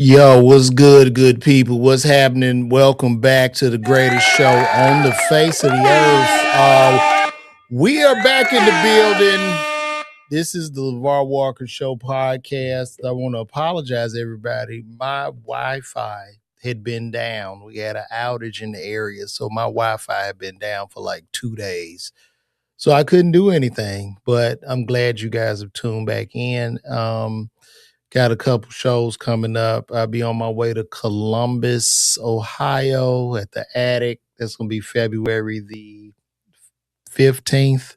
Yo, what's good, good people? What's happening? Welcome back to the greatest show on the face of the earth. We are back in the building. This is the LeVar Walker Show podcast. I want to apologize, everybody. My Wi-Fi had been down. We had an outage in the area, so my Wi-Fi had been down for like 2 days. So I couldn't do anything, but I'm glad you guys have tuned back in. Got a couple shows coming up. I'll be on my way to Columbus, Ohio at the Attic. That's going to be February the 15th.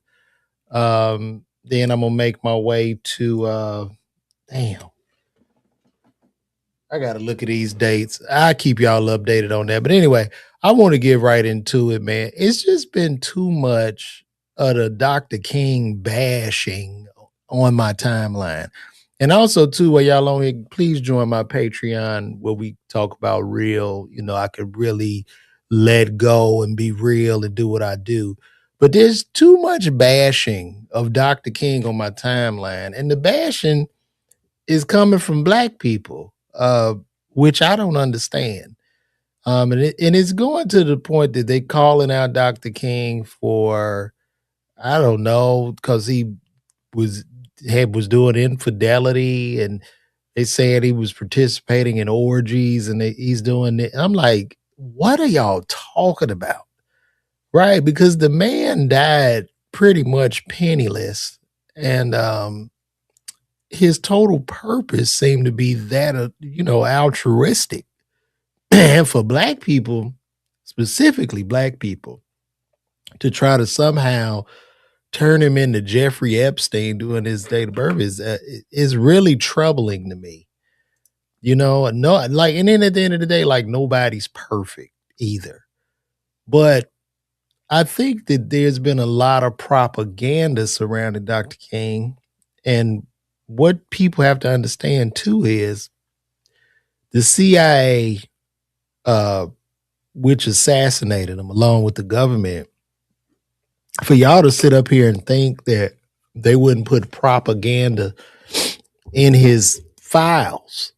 Then I'm going to make my way to, damn, I got to look at these dates. I'll keep y'all updated on that. But anyway, I want to get right into it, man. It's just been too much of the Dr. King bashing on my timeline. And also, too, while y'all on here, please join my Patreon where we talk about real. I could really let go and be real and do what I do. But there's too much bashing of Dr. King on my timeline. And the bashing is coming from black people, which I don't understand. And it's going to the point that they calling out Dr. King for, I don't know, because he was was doing infidelity, and they said he was participating in orgies, and he's doing it. I'm like, what are y'all talking about? Right? Because the man died pretty much penniless, and his total purpose seemed to be that of, altruistic. And for black people, specifically black people, to try to somehow turn him into Jeffrey Epstein doing his date of birth is really troubling to me. No, like, and then at the end of the day, like, nobody's perfect either. But I think that there's been a lot of propaganda surrounding Dr. King. And what people have to understand too is the CIA, which assassinated him along with the government, for y'all to sit up here and think that they wouldn't put propaganda in his files,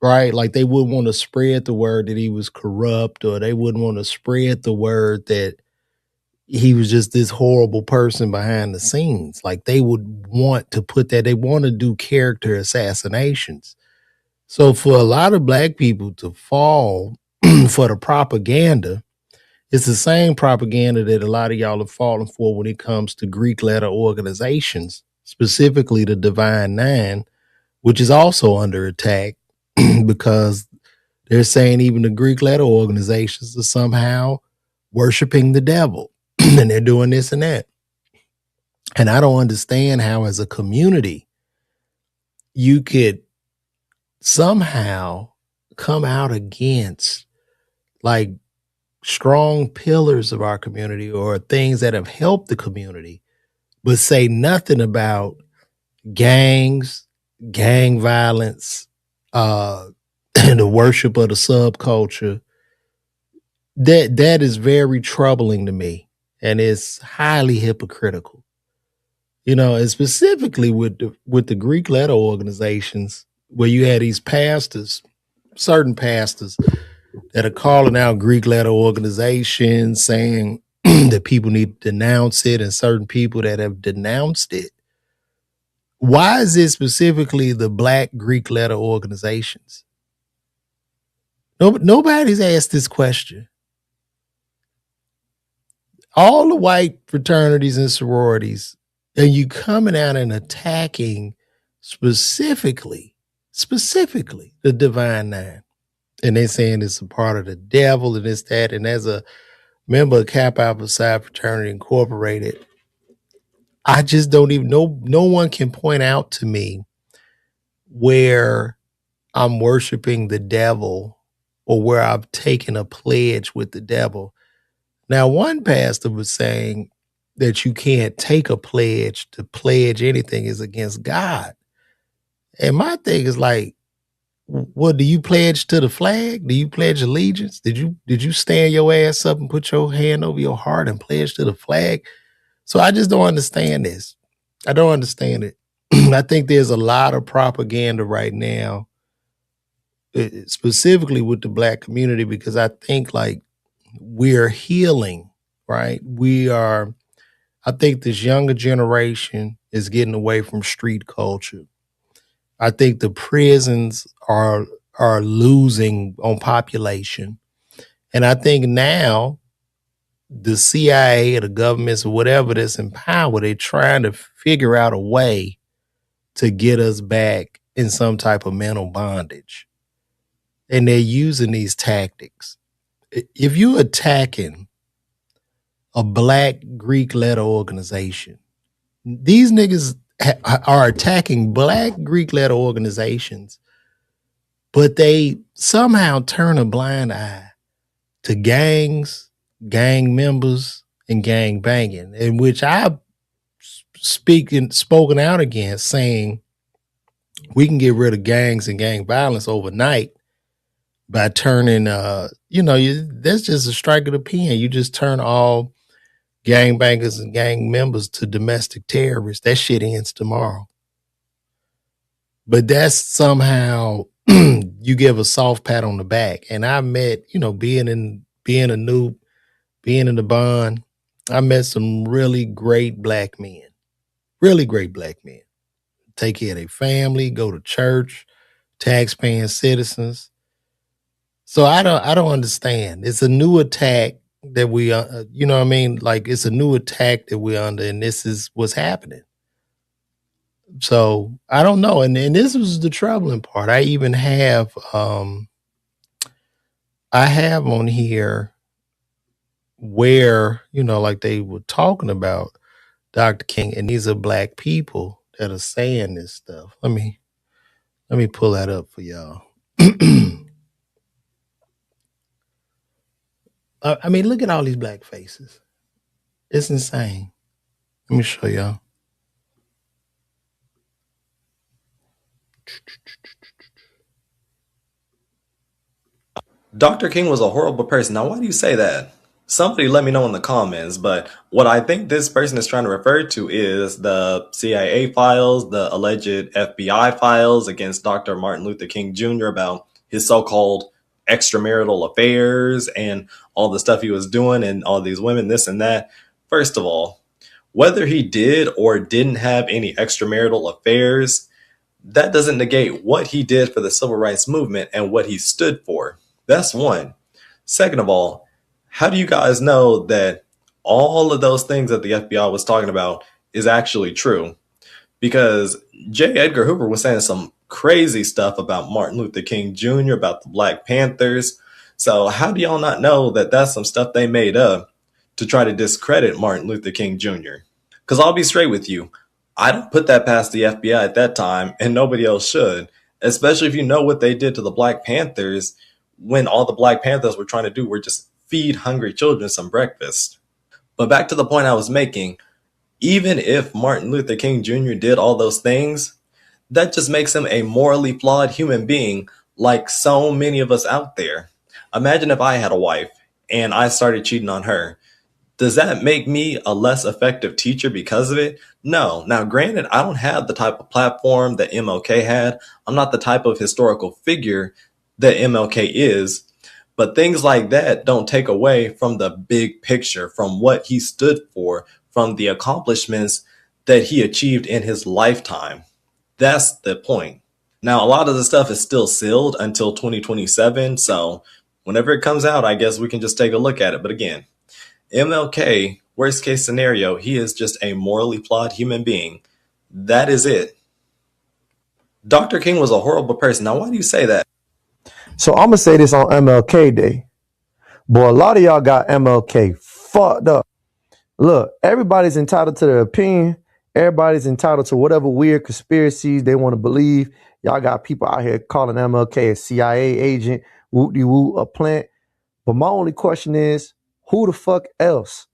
right? Like, they wouldn't want to spread the word that he was corrupt, or they wouldn't want to spread the word that he was just this horrible person behind the scenes. Like, they would want to put that, they want to do character assassinations. So for a lot of black people to fall for the propaganda, it's the same propaganda that a lot of y'all are falling for when it comes to Greek letter organizations, specifically the Divine Nine, which is also under attack because they're saying even the Greek letter organizations are somehow worshiping the devil and they're doing this and that. And I don't understand how, as a community, you could somehow come out against, like, strong pillars of our community or things that have helped the community, but say nothing about gangs, gang violence, and the worship of the subculture. That is very troubling to me, and it's highly hypocritical. And specifically with the Greek letter organizations, where you had these pastors, certain pastors, that are calling out Greek letter organizations, saying that people need to denounce it, and certain people that have denounced it. Why is it specifically the black Greek letter organizations? Nobody's asked this question. All the white fraternities and sororities, and you coming out and attacking specifically the Divine Nine. And they're saying it's a part of the devil and this, that. And as a member of Kappa Alpha Psi Fraternity Incorporated, I just don't even know. No one can point out to me where I'm worshiping the devil or where I've taken a pledge with the devil. Now, one pastor was saying that you can't take a pledge. To pledge anything is against God. And my thing is like, what do you pledge to the flag? Do you pledge allegiance? Did you stand your ass up and put your hand over your heart and pledge to the flag? So I just don't understand this. I don't understand it. I think there's a lot of propaganda right now specifically with the black community, because I think like we're healing, right? I think this younger generation is getting away from street culture. I think the prisons are losing on population. And I think now the CIA or the governments or whatever that's in power, they're trying to figure out a way to get us back in some type of mental bondage. And they're using these tactics. If you're attacking a black Greek letter organization, these niggas are attacking black Greek letter organizations, but they somehow turn a blind eye to gangs, gang members, and gang banging, in which I've spoken out against, saying we can get rid of gangs and gang violence overnight by turning, that's just a strike of the pen. You just turn all gang bangers and gang members to domestic terrorists. That shit ends tomorrow. But that's somehow you give a soft pat on the back. And I met, being in the bond, I met some really great black men. Really great black men. Take care of their family, go to church, tax-paying citizens. So I don't understand. It's a new attack that we, you know what I mean? Like it's a new attack that we're under, and this is what's happening. So I don't know. And this was the troubling part. I even have, I have on here where, like they were talking about Dr. King, and these are black people that are saying this stuff. Let me pull that up for y'all. I mean, look at all these black faces. It's insane. Let me show y'all. Dr. King was a horrible person. Now, why do you say that? Somebody let me know in the comments, but what I think this person is trying to refer to is the CIA files, the alleged FBI files against Dr. Martin Luther King Jr. about his so-called extramarital affairs and all the stuff he was doing and all these women, this and that. First of all, whether he did or didn't have any extramarital affairs, that doesn't negate what he did for the civil rights movement and what he stood for. That's one. Second of all, how do you guys know that all of those things that the FBI was talking about is actually true? Because J. Edgar Hoover was saying some crazy stuff about Martin Luther King Jr., about the Black Panthers. So how do y'all not know that that's some stuff they made up to try to discredit Martin Luther King Jr.? Because I'll be straight with you. I don't put that past the FBI at that time, and nobody else should, especially if you know what they did to the Black Panthers when all the Black Panthers were trying to do were just feed hungry children some breakfast. But back to the point I was making, even if Martin Luther King Jr. did all those things, that just makes him a morally flawed human being like so many of us out there. Imagine if I had a wife and I started cheating on her. Does that make me a less effective teacher because of it? No. Now, granted, I don't have the type of platform that MLK had. I'm not the type of historical figure that MLK is. But things like that don't take away from the big picture, from what he stood for, from the accomplishments that he achieved in his lifetime. That's the point. Now, a lot of the stuff is still sealed until 2027. So whenever it comes out, I guess we can just take a look at it. But again, MLK, worst case scenario, he is just a morally flawed human being. That is it. Dr. King was a horrible person. Now, why do you say that? So I'm gonna say this on MLK Day. Boy, a lot of y'all got MLK fucked up. Look, everybody's entitled to their opinion. Everybody's entitled to whatever weird conspiracies they want to believe. Y'all got people out here calling MLK a CIA agent, whoop-de-whoop, a plant. But my only question is, who the fuck else?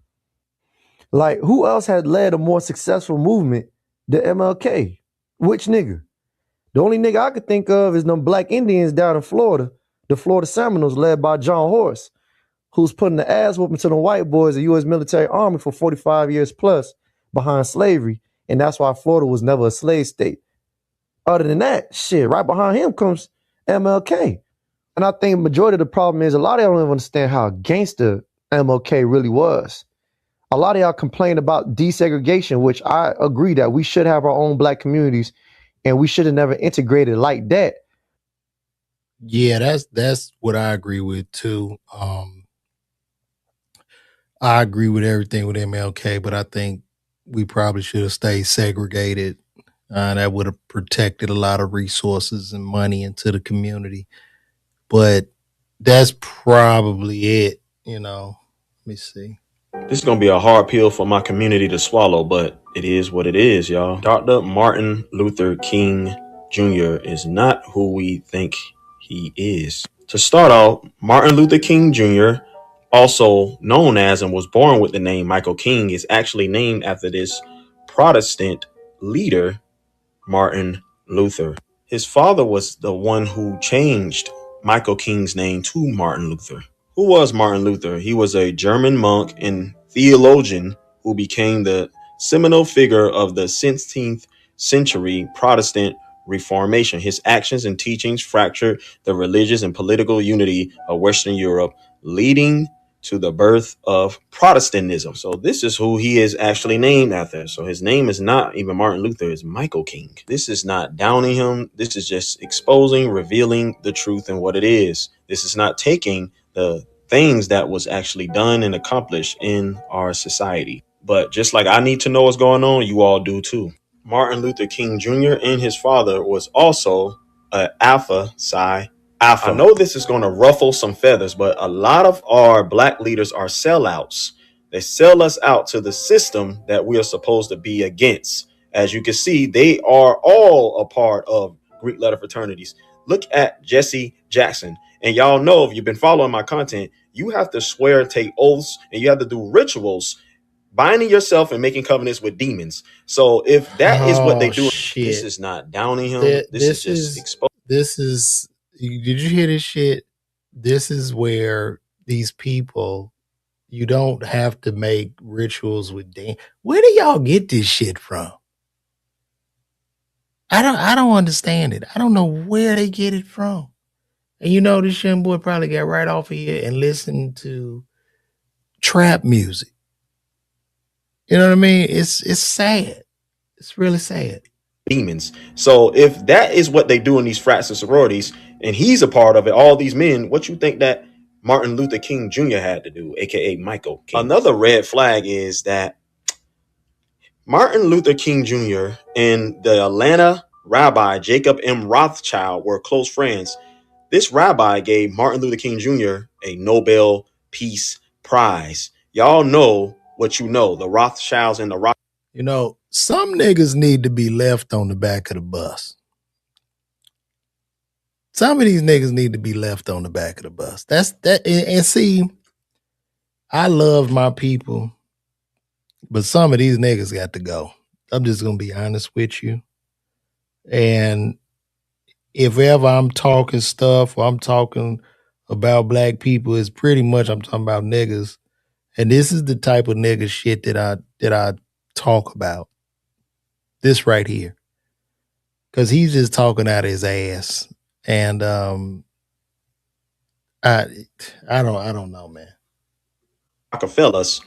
Like, who else had led a more successful movement than MLK? Which nigga? The only nigga I could think of is them black Indians down in Florida, the Florida Seminoles led by John Horse, who's putting the ass whooping to the white boys, the U.S. military army for 45 years plus behind slavery. And that's why Florida was never a slave state. Other than that, shit, right behind him comes MLK. And I think majority of the problem is a lot of y'all don't even understand how gangster MLK really was. A lot of y'all complain about desegregation, which I agree that we should have our own black communities and we should have never integrated like that. Yeah, that's what I agree with too. I agree with everything with MLK, but I think we probably should have stayed segregated. That would have protected a lot of resources and money into the community. But that's probably it, you know. Let me see. This is going to be a hard pill for my community to swallow, but it is what it is, y'all. Dr. Martin Luther King Jr. is not who we think he is. To start out, Martin Luther King Jr., also known as and was born with the name Michael King, is actually named after this Protestant leader, Martin Luther. His father was the one who changed Michael King's name to Martin Luther. Who was Martin Luther? He was a German monk and theologian who became the seminal figure of the 16th century Protestant Reformation. His actions and teachings fractured the religious and political unity of Western Europe, leading to the birth of Protestantism. So this is who he is actually named after. So his name is not even Martin Luther, it's Michael King. This is not downing him. This is just exposing, revealing the truth and what it is. This is not taking the things that was actually done and accomplished in our society. But just like I need to know what's going on, you all do too. Martin Luther King Jr. and his father was also an Alpha Psi Alpha. I know this is going to ruffle some feathers, but a lot of our black leaders are sellouts. They sell us out to the system that we are supposed to be against. As you can see, they are all a part of Greek letter fraternities. Look at Jesse Jackson. And y'all know, if you've been following my content, you have to swear, take oaths, and you have to do rituals, binding yourself and making covenants with demons. So if that is what they do, this is not downing him. This is just exposed. This is, did you hear this shit? This is where these people, you don't have to make rituals with demons. Where do y'all get this shit from? I don't understand it. I don't know where they get it from. And you know, this young boy probably got right off of here and listened to trap music. You know what I mean? It's sad. It's really sad. Demons. So if that is what they do in these frats and sororities, and he's a part of it, all these men, what you think that Martin Luther King Jr. had to do, aka Michael King? Another red flag is that Martin Luther King Jr. and the Atlanta rabbi Jacob M. Rothschild were close friends. This rabbi gave Martin Luther King Jr. a Nobel Peace Prize. Y'all know what you know. The Rothschilds and the Rothschilds. You know, some niggas need to be left on the back of the bus. Some of these niggas need to be left on the back of the bus. That's that. And see, I love my people, but some of these niggas got to go. I'm just gonna be honest with you. And if ever I'm talking stuff or I'm talking about black people, it's pretty much I'm talking about niggas. And this is the type of nigga shit that I talk about. This right here. Cause he's just talking out of his ass. And I don't know, man. Rockefellers,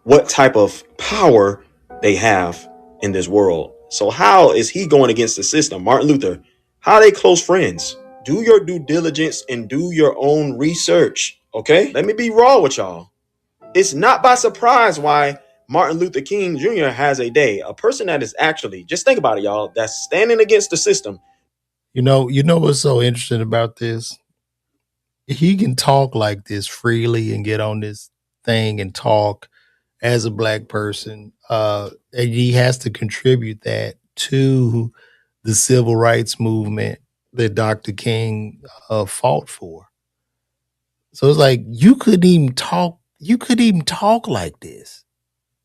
what type of power they have in this world. So how is he going against the system? Martin Luther, how are they close friends? Do your due diligence and do your own research. Okay, let me be raw with y'all. It's not by surprise why Martin Luther King Jr. has a day. A person that is actually, just think about it, y'all, that's standing against the system. You know what's so interesting about this? He can talk like this freely and get on this thing and talk as a black person. And he has to contribute that to the civil rights movement that Dr. King fought for. So it's like you couldn't even talk like this.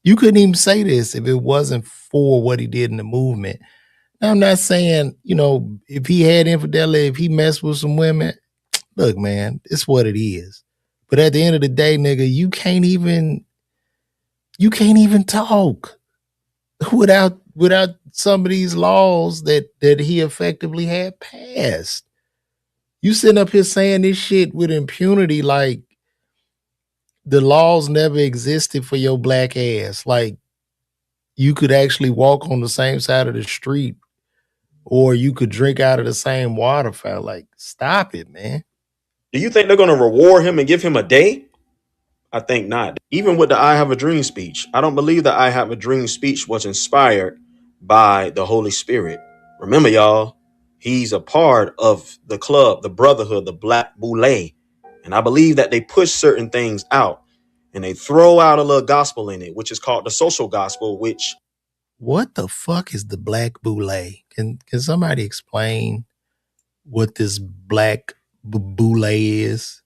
You couldn't even say this if it wasn't for what he did in the movement. Now, I'm not saying, you know, if he had infidelity, if he messed with some women, look, man, it's what it is. But at the end of the day, nigga, you can't even talk without some of these laws that he effectively had passed. You sitting up here saying this shit with impunity, like the laws never existed for your black ass. Like you could actually walk on the same side of the street, or you could drink out of the same water fountain. Like, stop it, man. Do you think they're going to reward him and give him a day? I think not. Even with the I Have a Dream speech, I don't believe the I Have a Dream speech was inspired by the Holy Spirit. Remember, y'all, he's a part of the club, the brotherhood, the Black Boule. And I believe that they push certain things out and they throw out a little gospel in it, which is called the social gospel, which What the fuck is the Black Boule? Can somebody explain what this Black Boule is?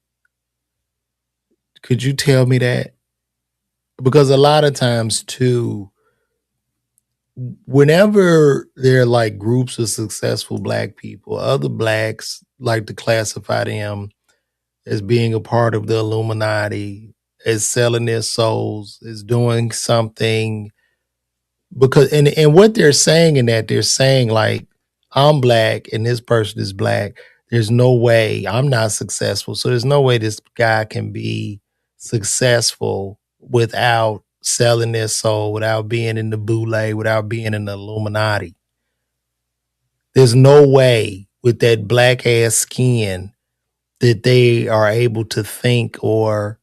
Could you tell me that? Because a lot of times too, whenever there are like groups of successful black people, other blacks like to classify them as being a part of the Illuminati, as selling their souls, as doing something. Because and what they're saying in that, they're saying like, I'm black and this person is black. There's no way I'm not successful. So there's no way this guy can be successful without selling their soul, without being in the Boule, without being in the Illuminati. There's no way with that black ass skin that they are able to think or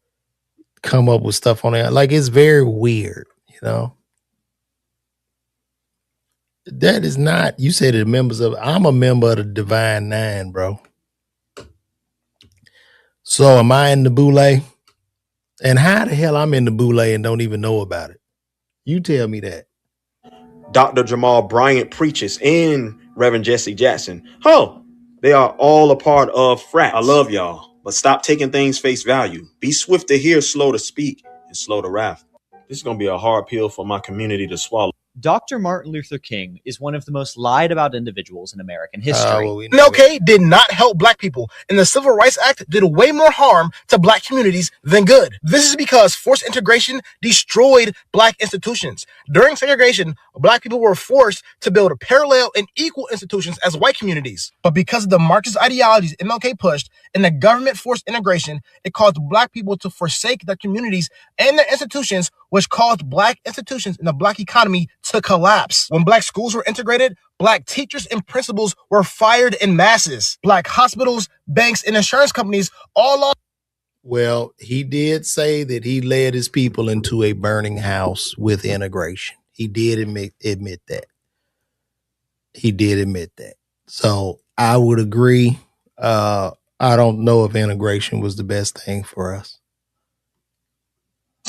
come up with stuff on it. Like, it's very weird, you know? That is not, you said the members of, I'm a member of the Divine Nine, bro. So am I in the Boule? And how the hell I'm in the Boule and don't even know about it? You tell me that. Dr. Jamal Bryant preaches and Reverend Jesse Jackson. Oh, they are all a part of frats. I love y'all, but stop taking things face value. Be swift to hear, slow to speak, and slow to wrath. This is going to be a hard pill for my community to swallow. Dr. Martin Luther King is one of the most lied about individuals in American history. MLK did not help black people, and the Civil Rights Act did way more harm to black communities than good. This is because forced integration destroyed black institutions. During segregation, black people were forced to build parallel and equal institutions as white communities. But because of the Marxist ideologies MLK pushed and the government forced integration, it caused black people to forsake their communities and their institutions, which caused black institutions and the black economy to collapse. When black schools were integrated, black teachers and principals were fired in masses. Black hospitals, banks, and insurance companies all lost. Well, he did say that he led his people into a burning house with integration. He did admit that. He did admit that. So I would agree. I don't know if integration was the best thing for us.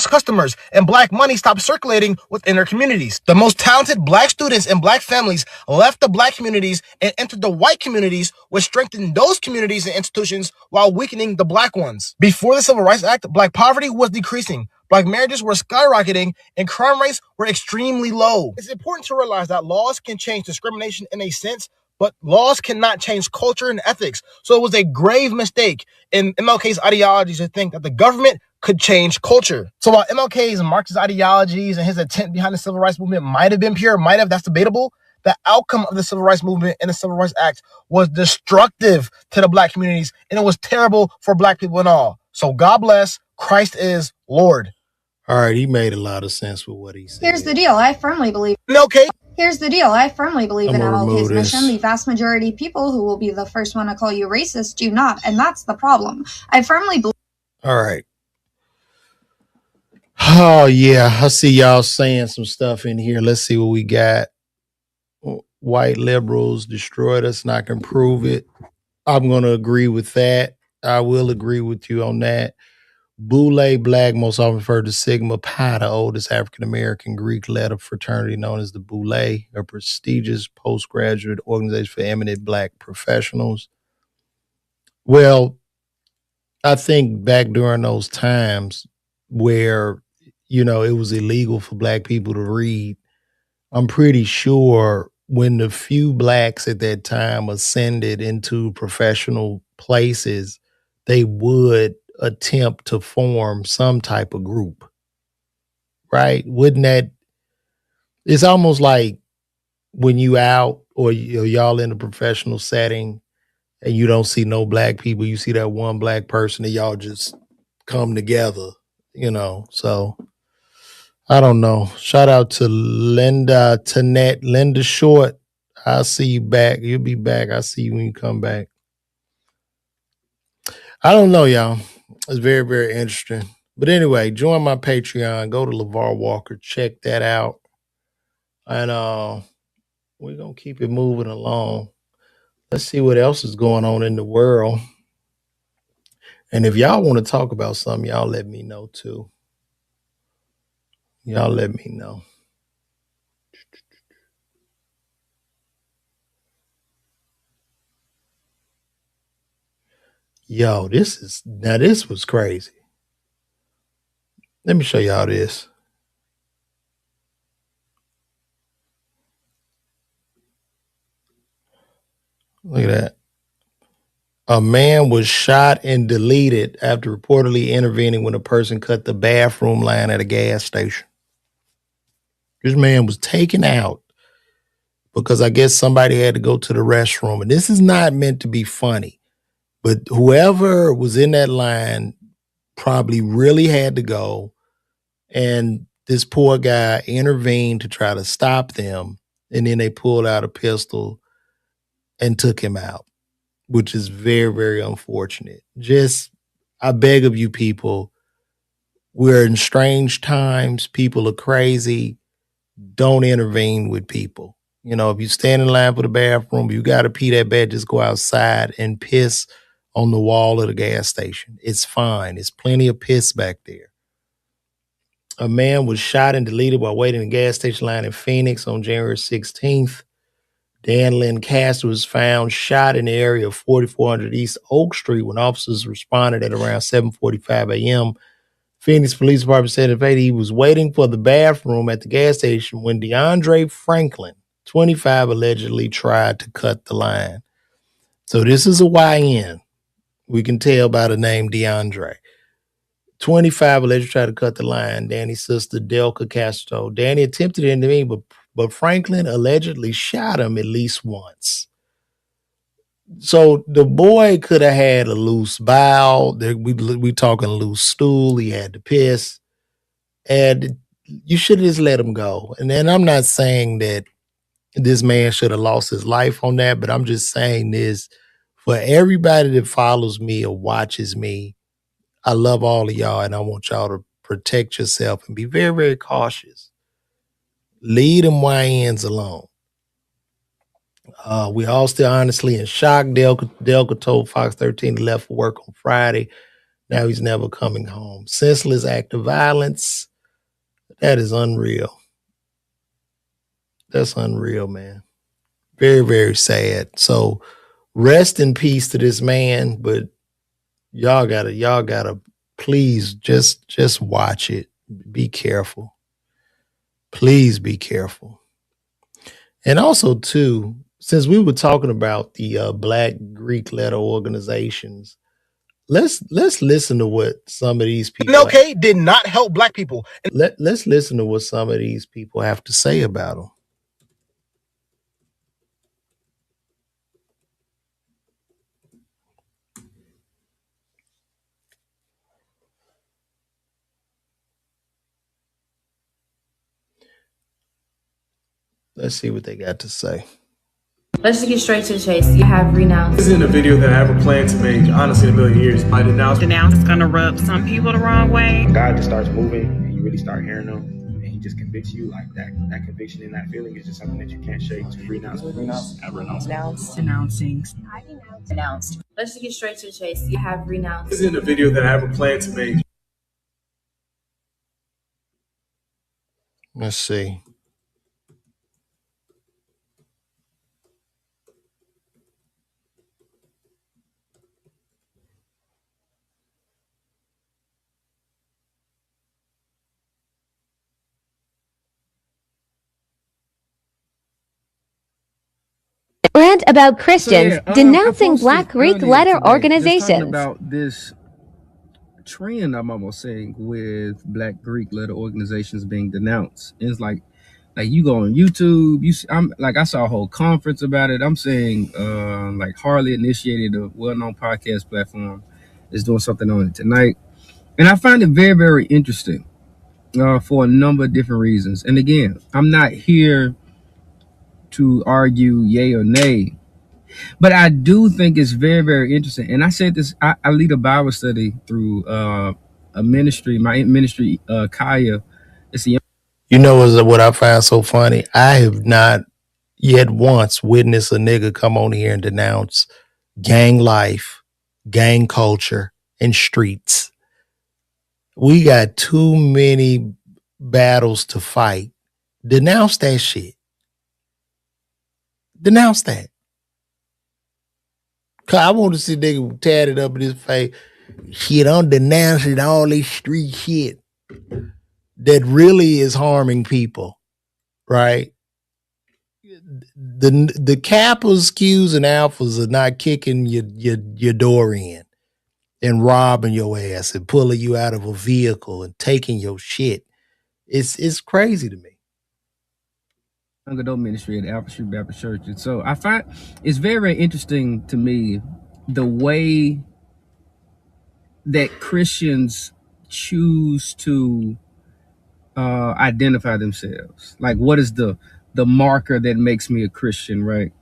Customers and black money stopped circulating within their communities. The most talented black students and black families left the black communities and entered the white communities, which strengthened those communities and institutions while weakening the black ones. Before the Civil Rights Act, black poverty was decreasing, black marriages were skyrocketing, and crime rates were extremely low. It's important to realize that laws can change discrimination in a sense, but laws cannot change culture and ethics. So it was a grave mistake in MLK's ideologies to think that the government could change culture. So while MLK's Marxist ideologies and his intent behind the Civil Rights Movement might have been pure, that's debatable, the outcome of the Civil Rights Movement and the Civil Rights Act was destructive to the black communities, and it was terrible for black people and all. So God bless. Christ is Lord. All right, he made a lot of sense with what he said. Here's the deal. I firmly believe MLK. Here's the deal. I firmly believe in I'm gonna MLK's remove this. mission. The vast majority of people who will be the first one to call you racist do not, and that's the problem. I firmly believe. All right. Oh, yeah. I see y'all saying some stuff in here. Let's see what we got. White liberals destroyed us, and I can prove it. I'm going to agree with that. I will agree with you on that. Boule Black, most often referred to Sigma Pi, the oldest African-American Greek letter fraternity known as the Boule, a prestigious postgraduate organization for eminent black professionals. Well, I think back during those times where, you know, it was illegal for black people to read, I'm pretty sure when the few blacks at that time ascended into professional places, they would attempt to form some type of group, right? Wouldn't that, it's almost like when you out or y'all in a professional setting and you don't see no black people. You see that one black person and y'all just come together, you know. So I don't know. Shout out to Linda Tanette, Linda Short. I'll see you back. You'll be back. I'll see you when you come back. I don't know, y'all. It's very, very interesting. But anyway, join my Patreon. Go to LeVar Walker. Check that out. And we're going to keep it moving along. Let's see what else is going on in the world. And if y'all want to talk about something, y'all let me know too. Y'all let me know. Yo, this was crazy. Let me show y'all this. Look at that. A man was shot and deleted after reportedly intervening when a person cut the bathroom line at a gas station. This man was taken out because I guess somebody had to go to the restroom. And this is not meant to be funny, but whoever was in that line probably really had to go. And this poor guy intervened to try to stop them. And then they pulled out a pistol and took him out, which is very, very unfortunate. Just, I beg of you people, we're in strange times. People are crazy. Don't intervene with people. You know, if you stand in line for the bathroom, you got to pee that bad, just go outside and piss on the wall of the gas station. It's fine. There's plenty of piss back there. A man was shot and deleted while waiting in the gas station line in Phoenix on January 16th. Dan Lancaster was found shot in the area of 4400 East Oak Street when officers responded at around 7:45 a.m. Phoenix Police Department said that he was waiting for the bathroom at the gas station when DeAndre Franklin, 25, allegedly tried to cut the line. So this is a YN. We can tell by the name DeAndre. 25 allegedly tried to cut the line. Danny's sister, Delka Castro. Danny attempted to intervene, but Franklin allegedly shot him at least once. So the boy could have had a loose bowel. We talking loose stool. He had to piss. And you should have just let him go. And then I'm not saying that this man should have lost his life on that, but I'm just saying this for everybody that follows me or watches me. I love all of y'all, and I want y'all to protect yourself and be very, very cautious. Leave them YNs alone. We all still honestly in shock. Delka told Fox 13 he left for work on Friday. Now he's never coming home. Senseless act of violence. That is unreal. That's unreal, man. Very, very sad. So rest in peace to this man, but y'all gotta please just watch it. Be careful. Please be careful. And also too, since we were talking about the Black Greek letter organizations, let's listen to what some of these people MLK did not help black people. let's listen to what some of these people have to say about them. Let's see what they got to say. Let's just get straight to the chase. You have renounced. This isn't a video that I ever planned to make, honestly, in a million years. I denounced. It's gonna rub some people the wrong way. God just starts moving and you really start hearing him and he just convicts you like that. That conviction and that feeling is just something that you can't shake. To renounce. Denouncing. Denounced. Let's just get straight to the chase. You have renounced. This isn't a video that I ever planned to make. Let's see. Rant about Christians denouncing Black Greek letter organizations. About this trend, I'm almost saying, with Black Greek letter organizations being denounced. And it's like Like you go on YouTube, I saw a whole conference about it. I'm saying like Harley initiated a well-known podcast platform is doing something on it tonight. And I find it very, very interesting for a number of different reasons. And again, I'm not here to argue yay or nay, but I do think it's very, very interesting. And I said this, I lead a Bible study through a ministry, my ministry, Kaya. It's a You know what I find so funny? I have not yet once witnessed a nigga come on here and denounce gang life, gang culture, and streets. We got too many battles to fight. Denounce that shit. Denounce that. Cause I want to see nigga tatted up in his face. Shit, I'm denouncing all this street shit that really is harming people, right? The Kappas, Qs, and Alphas are not kicking your door in and robbing your ass and pulling you out of a vehicle and taking your shit. It's crazy to me. Young adult ministry at Alpha Street Baptist Church. And so I find it's very, very interesting to me the way that Christians choose to identify themselves. Like, what is the marker that makes me a Christian, right?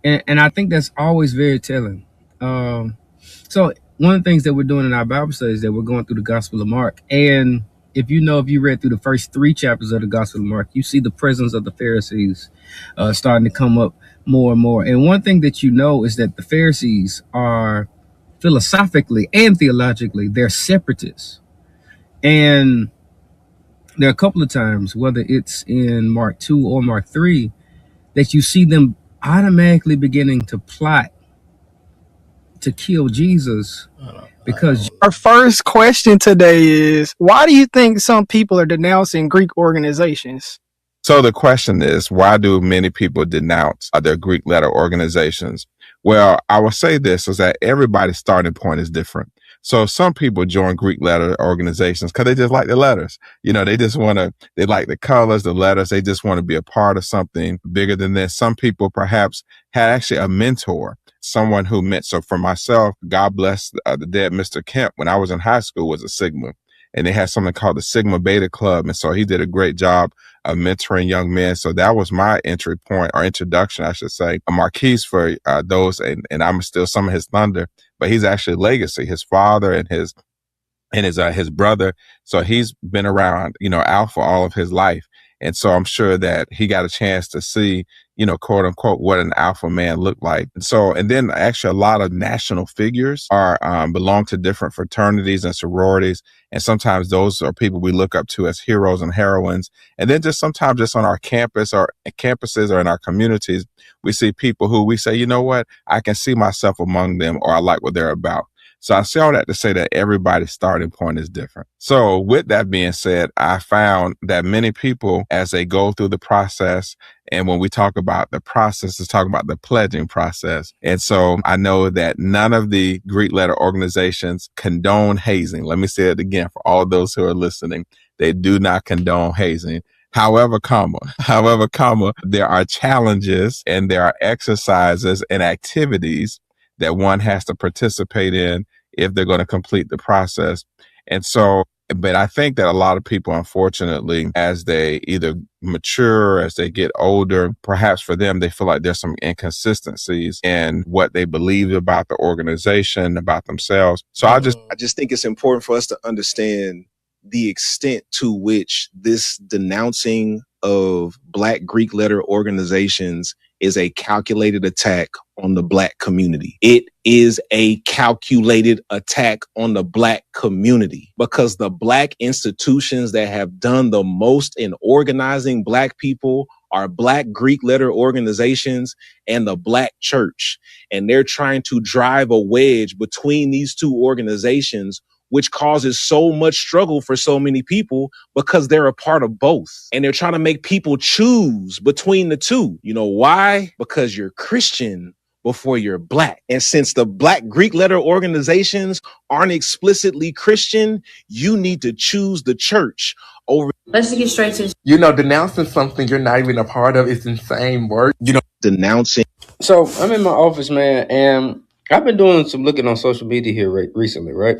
And I think that's always very telling. So one of the things that we're doing in our Bible study is that we're going through the Gospel of Mark. And if you read through the first 3 chapters of the Gospel of Mark, you see the presence of the Pharisees starting to come up more and more. And one thing that you know is that the Pharisees are philosophically and theologically, they're separatists. And there are a couple of times, whether it's in Mark 2 or Mark 3, that you see them automatically beginning to plot to kill Jesus. Because our first question today is, why do you think some people are denouncing Greek organizations? So the question is, why do many people denounce their Greek letter organizations? Well, I will say this is that everybody's starting point is different. So some people join Greek letter organizations because they just like the letters. You know, they like the colors, the letters. They just want to be a part of something bigger than this. Some people perhaps had actually a mentor, someone who meant. So for myself, God bless the dead Mr. Kemp, when I was in high school, was a Sigma. And they had something called the Sigma Beta Club. And so he did a great job of mentoring young men. So that was my entry point, or introduction, I should say. Marquise for those, and I'm still some of his thunder, but he's actually legacy, his father and his brother. So he's been around, Alpha all of his life. And so I'm sure that he got a chance to see, quote unquote, what an alpha man looked like. And then actually a lot of national figures belong to different fraternities and sororities. And sometimes those are people we look up to as heroes and heroines. And then just sometimes just on our campuses or in our communities, we see people who we say, you know what, I can see myself among them, or I like what they're about. So I say all that to say that everybody's starting point is different. So with that being said, I found that many people, as they go through the process, and when we talk about the process, let's talk about the pledging process. And so I know that none of the Greek letter organizations condone hazing. Let me say it again for all those who are listening. They do not condone hazing. However, there are challenges and there are exercises and activities that one has to participate in if they're going to complete the process. And so, but I think that a lot of people, unfortunately, as they either mature, as they get older, perhaps for them, they feel like there's some inconsistencies in what they believe about the organization, about themselves. So I just think it's important for us to understand the extent to which this denouncing of Black Greek letter organizations is a calculated attack on the Black community. It is a calculated attack on the Black community, because the Black institutions that have done the most in organizing Black people are Black Greek letter organizations and the Black church. And they're trying to drive a wedge between these two organizations, which causes so much struggle for so many people because they're a part of both. And they're trying to make people choose between the two. You know why? Because you're Christian, before you're black. And since the Black Greek letter organizations aren't explicitly Christian, you need to choose the church over. Let's just get straight to Denouncing something you're not even a part of is insane work. Denouncing. So I'm in my office, man, and I've been doing some looking on social media here recently, right?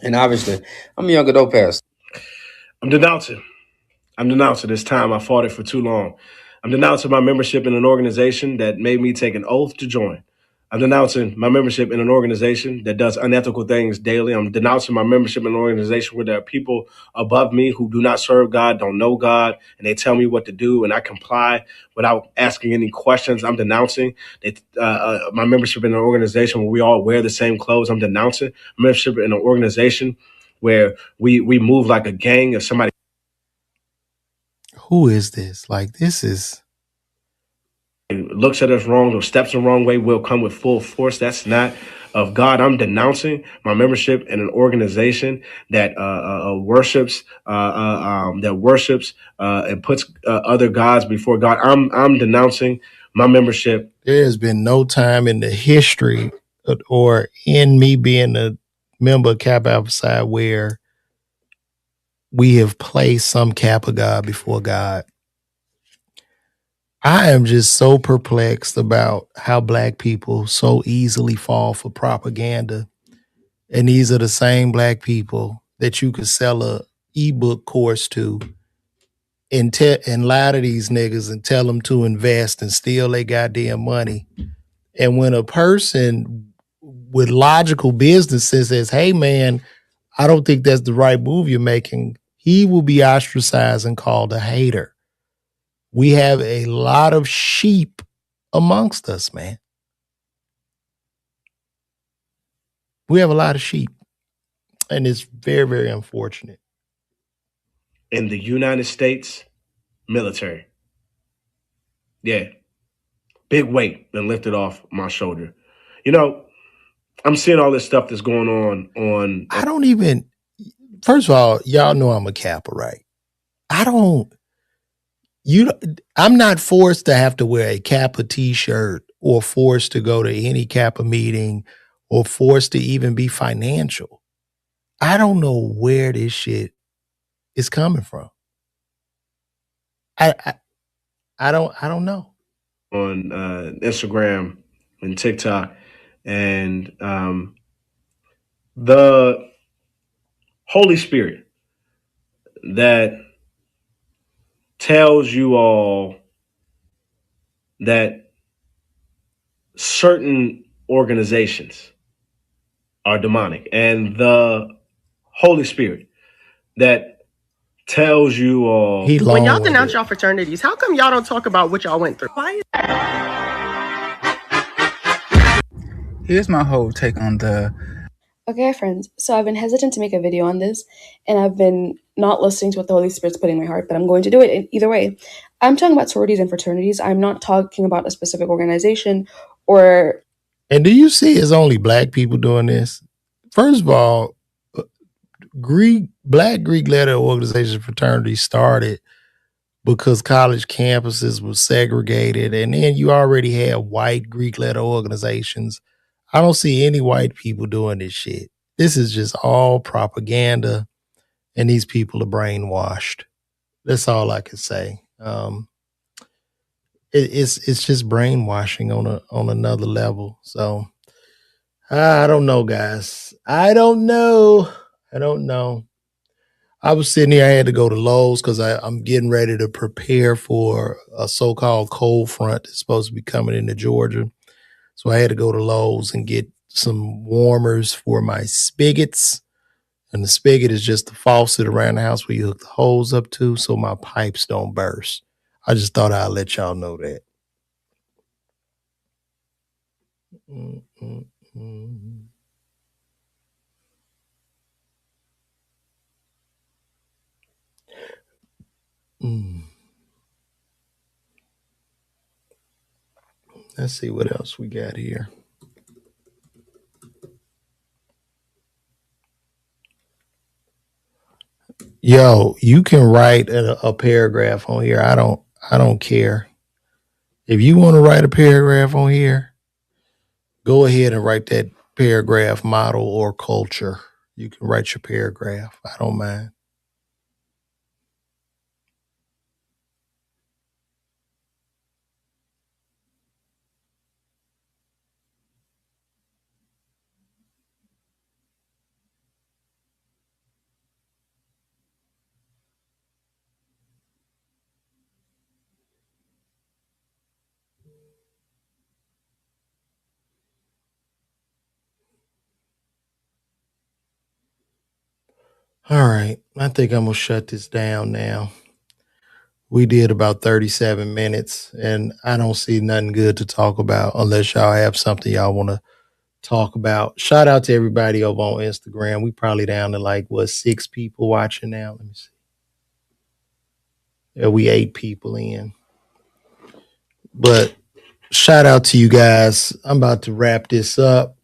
And obviously, I'm a young adult pastor. I'm denouncing. This time I fought it for too long. I'm denouncing my membership in an organization that made me take an oath to join. I'm denouncing my membership in an organization that does unethical things daily. I'm denouncing my membership in an organization where there are people above me who do not serve God, don't know God, and they tell me what to do, and I comply without asking any questions. I'm denouncing my membership in an organization where we all wear the same clothes. I'm denouncing membership in an organization where we move like a gang. If somebody Who is this? Like, this is looks at us wrong or steps the wrong way, will come with full force. That's not of God. I'm denouncing my membership in an organization that worships and puts other gods before God. I'm denouncing my membership. There has been no time in the history or in me being a member of Kappa Alpha Psi where we have placed some Kappa God before God. I am just so perplexed about how Black people so easily fall for propaganda. And these are the same Black people that you could sell a ebook course to and lie to these niggas and tell them to invest and steal their goddamn money. And when a person with logical business sense says, hey man, I don't think that's the right move you're making, he will be ostracized and called a hater. We have a lot of sheep amongst us, man. We have a lot of sheep. And it's very, very unfortunate. In the United States military. Yeah. Big weight been lifted off my shoulder. You know, I'm seeing all this stuff that's going on. I don't even, first of all, y'all know I'm a Kappa, right? I'm not forced to have to wear a Kappa t-shirt or forced to go to any Kappa meeting or forced to even be financial. I don't know where this shit is coming from. I don't know. On Instagram and TikTok, and the Holy Spirit that tells you all that certain organizations are demonic, and the Holy Spirit that tells you all when y'all denounce y'all fraternities, how come y'all don't talk about what y'all went through? Here's my whole take on the... Okay, friends, so I've been hesitant to make a video on this, and I've been not listening to what the Holy Spirit's putting in my heart, but I'm going to do it either way. I'm talking about sororities and fraternities. I'm not talking about a specific organization or... And do you see it's only Black people doing this? First of all, Black Greek letter organization fraternity started because college campuses were segregated, and then you already had white Greek letter organizations. I don't see any white people doing this shit. This is just all propaganda, and these people are brainwashed. That's all I can say. It's just brainwashing on another level. So I don't know, guys. I don't know. I was sitting here. I had to go to Lowe's because I'm getting ready to prepare for a so-called cold front that's supposed to be coming into Georgia. So I had to go to Lowe's and get some warmers for my spigots. And the spigot is just the faucet around the house where you hook the hose up to so my pipes don't burst. I just thought I'd let y'all know that. Let's see what else we got here. Yo, you can write a paragraph on here. I don't care. If you want to write a paragraph on here, Go ahead and write that paragraph, model, or culture. You can write your paragraph. I don't mind. All right. I think I'm going to shut this down now. We did about 37 minutes, and I don't see nothing good to talk about unless y'all have something y'all want to talk about. Shout out to everybody over on Instagram. We probably down to 6 people watching now. Let me see. Yeah, we 8 people in. But shout out to you guys. I'm about to wrap this up.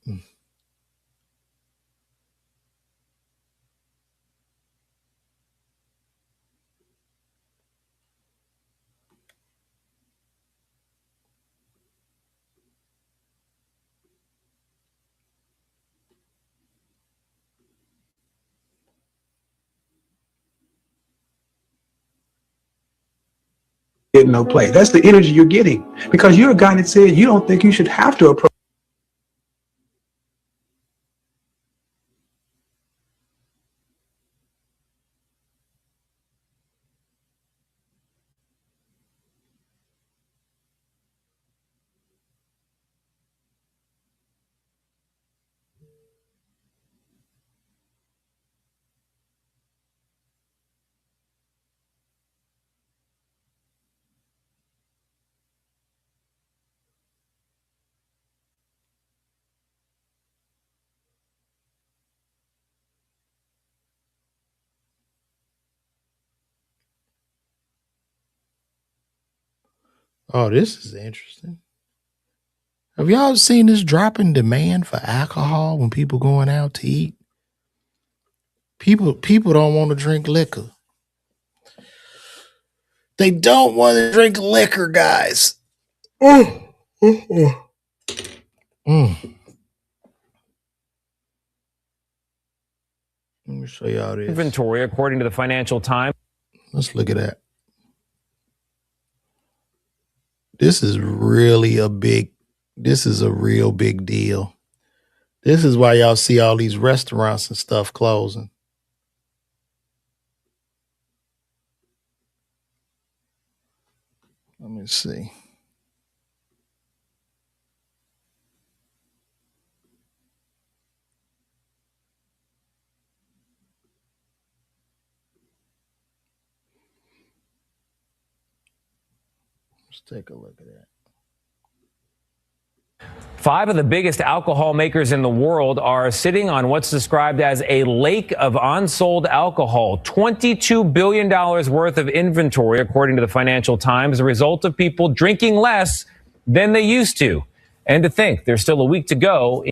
Getting no play. That's the energy you're getting because you're a guy that said you don't think you should have to approach. Oh, this is interesting. Have y'all seen this drop in demand for alcohol when people going out to eat? People don't want to drink liquor. They don't want to drink liquor, guys. Let me show y'all this. Inventory, according to the Financial Times. Let's look at that. This is really a real big deal. This is why y'all see all these restaurants and stuff closing. Let me see. Let's take a look at that. 5 of the biggest alcohol makers in the world are sitting on what's described as a lake of unsold alcohol. $22 billion worth of inventory, according to the Financial Times, a result of people drinking less than they used to. And to think there's still a week to go.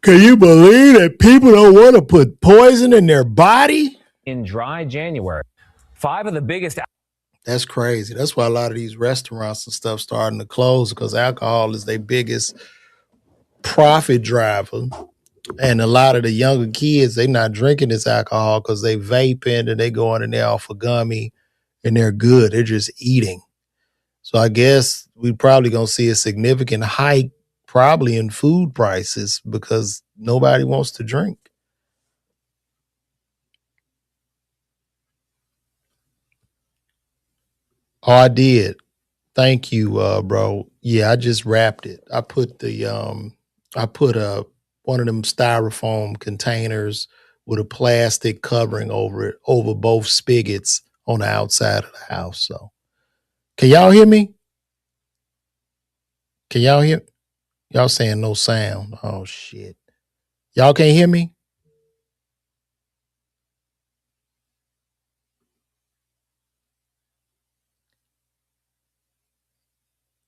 Can you believe that people don't want to put poison in their body? In dry January. 5 of the biggest. That's crazy. That's why a lot of these restaurants and stuff starting to close, because alcohol is their biggest profit driver. And a lot of the younger kids, they not drinking this alcohol because they vaping and they going in there off a gummy and they're good. They're just eating. So I guess we probably going to see a significant hike probably in food prices because nobody wants to drink. Oh, I did. Thank you, bro. Yeah, I just wrapped it. I put one of them styrofoam containers with a plastic covering over it, over both spigots on the outside of the house. So can y'all hear me? Can y'all hear? Y'all saying no sound. Oh shit. Y'all can't hear me?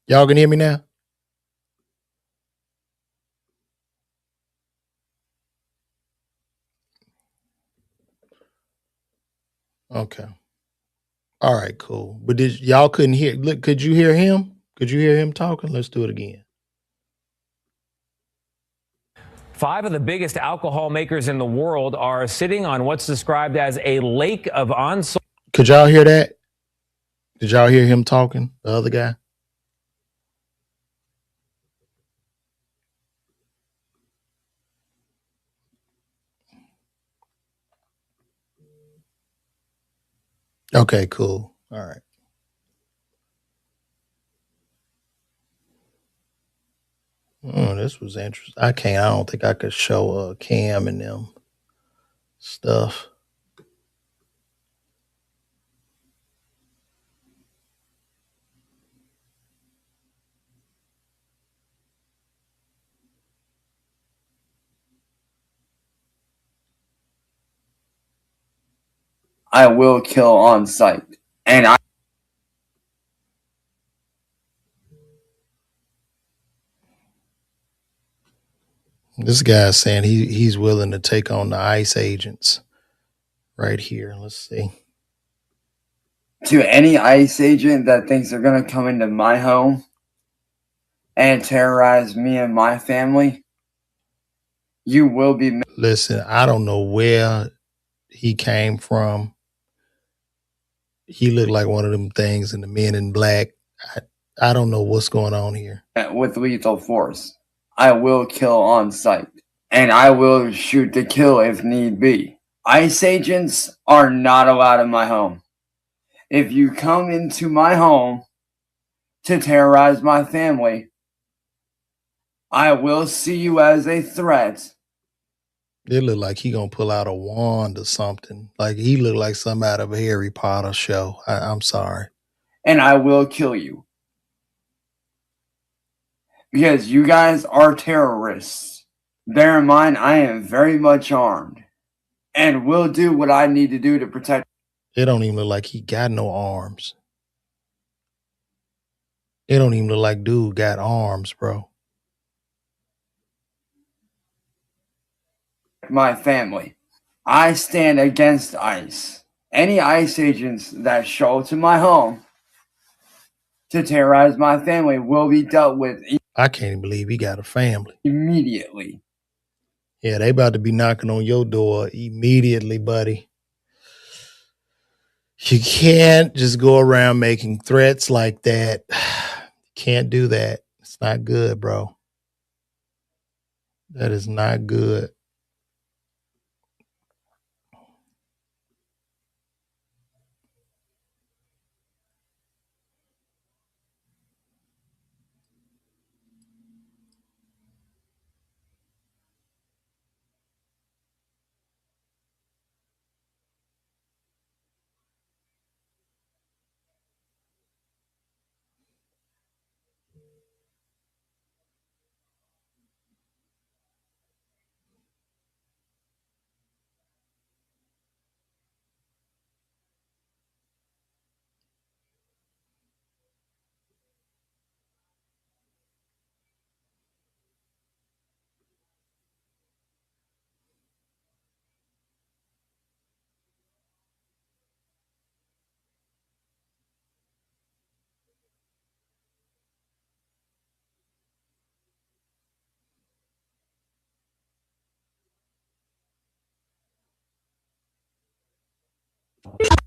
Y'all can hear me now? Okay. All right, cool. But y'all couldn't hear? Look, could you hear him? Could you hear him talking? Let's do it again. 5 of the biggest alcohol makers in the world are sitting on what's described as a lake of unsold. Could y'all hear that? Did y'all hear him talking? The other guy? Okay, cool. All right. Oh, this was interesting. I don't think I could show Cam and them stuff. I will kill on sight. And I This guy's saying he's willing to take on the ICE agents right here. Let's see. To any ICE agent that thinks they're going to come into my home and terrorize me and my family, you will be. Listen, I don't know where he came from. He looked like one of them things in the Men in Black. I don't know what's going on here. With lethal force. I will kill on sight. And I will shoot to kill if need be. ICE agents are not allowed in my home. If you come into my home to terrorize my family, I will see you as a threat. It looked like he gonna pull out a wand or something. Like he looked like something out of a Harry Potter show. I'm sorry. And I will kill you. Because you guys are terrorists. Bear in mind, I am very much armed. And will do what I need to do to protect. It don't even look like he got no arms. It don't even look like dude got arms, bro. My family. I stand against ICE. Any ICE agents that show to my home to terrorize my family will be dealt with. I can't even believe he got a family. Immediately. Yeah, they about to be knocking on your door immediately, buddy. You can't just go around making threats like that. Can't do that. It's not good, bro. That is not good.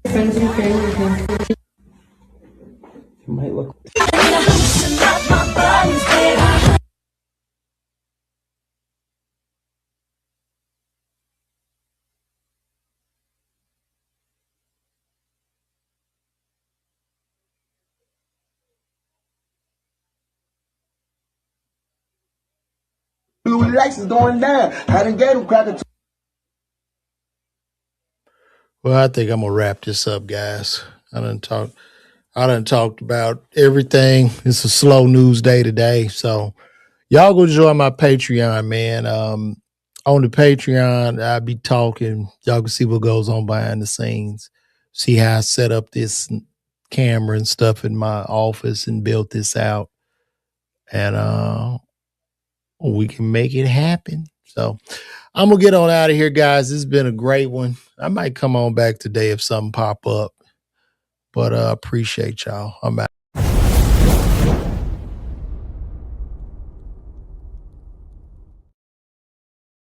It might look. Blue lights is going down. I done gave him cracker. Well, I think I'm gonna wrap this up, guys. I done talked about everything. It's a slow news day today, so y'all go join my Patreon, man. On the Patreon, I'll be talking. Y'all can see what goes on behind the scenes. See how I set up this camera and stuff in my office and built this out, and we can make it happen. So I'm gonna get on out of here, guys. This has been a great one. I might come on back today if something pop up, but appreciate y'all. I'm out.